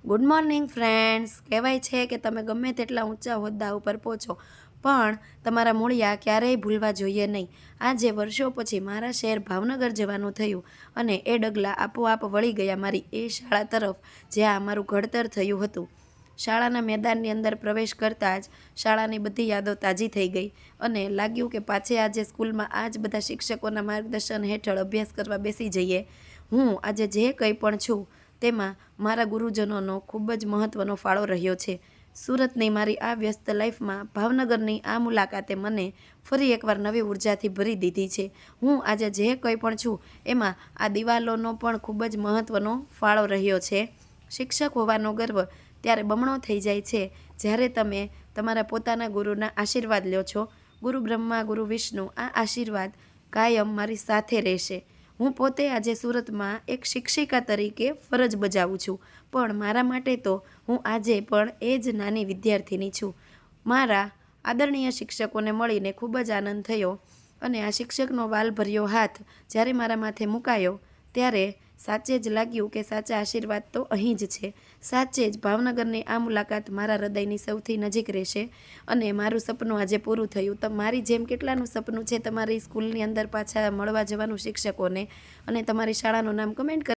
Good morning friends. કહેવાય છે કે તમે ગમે તેટલા ઊંચા હોદ્દા ઉપર પહોંચો પણ તમારા મૂળિયા ક્યારેય ભૂલવા જોઈએ નહીં। આજે વર્ષો પછી મારા શહેર ભાવનગર જવાનું થયું અને એ ડગલા આપોઆપ વળી ગયા મારી એ શાળા તરફ જ્યાં મારું ઘડતર થયું હતું। શાળાના મેદાનની અંદર પ્રવેશ કરતાં જ શાળાની બધી યાદો તાજી થઈ ગઈ અને લાગ્યું કે પાછે આજે સ્કૂલમાં આ જ બધા શિક્ષકોના માર્ગદર્શન હેઠળ અભ્યાસ કરવા બેસી જઈએ। હું આજે જે કંઈ પણ છું તેમાં મારા ગુરુજનોનો ખૂબ જ મહત્ત્વનો ફાળો રહ્યો છે। સુરતની મારી આ વ્યસ્ત લાઈફમાં ભાવનગરની આ મુલાકાતે મને ફરી એકવાર નવી ઉર્જાથી ભરી દીધી છે। હું આજે જે કંઈ પણ છું એમાં આ દિવાલોનો પણ ખૂબ જ મહત્ત્વનો ફાળો રહ્યો છે। શિક્ષક હોવાનો ગર્વ ત્યારે બમણો થઈ જાય છે જ્યારે તમે તમારા પોતાના ગુરુના આશીર્વાદ લ્યો છો। ગુરુ બ્રહ્મા ગુરુ વિષ્ણુ આ આશીર્વાદ કાયમ મારી સાથે રહેશે। હું પોતે આજે સુરતમાં એક શિક્ષિકા તરીકે ફરજ બજાવું છું પણ મારા માટે તો હું આજે પણ એ જ નાની વિદ્યાર્થીની છું। મારા આદરણીય શિક્ષકોને મળીને ખૂબ જ આનંદ થયો અને આ શિક્ષકનો વાલભર્યો હાથ જ્યારે મારા માથે મુકાયો ત્યારે સાચે જ લાગ્યું કે સાચા આશીર્વાદ તો અહીં જ છે। સાચે જ ભાવનગરની આ મુલાકાત મારા હૃદયની સૌથી નજીક રહેશે અને મારું સપનું આજે પૂરું થયું। તો મારી જેમ કેટલાનું સપનું છે તમારી સ્કૂલની અંદર પાછા મળવા જવાનું શિક્ષકોને અને તમારી શાળાનું નામ કમેન્ટ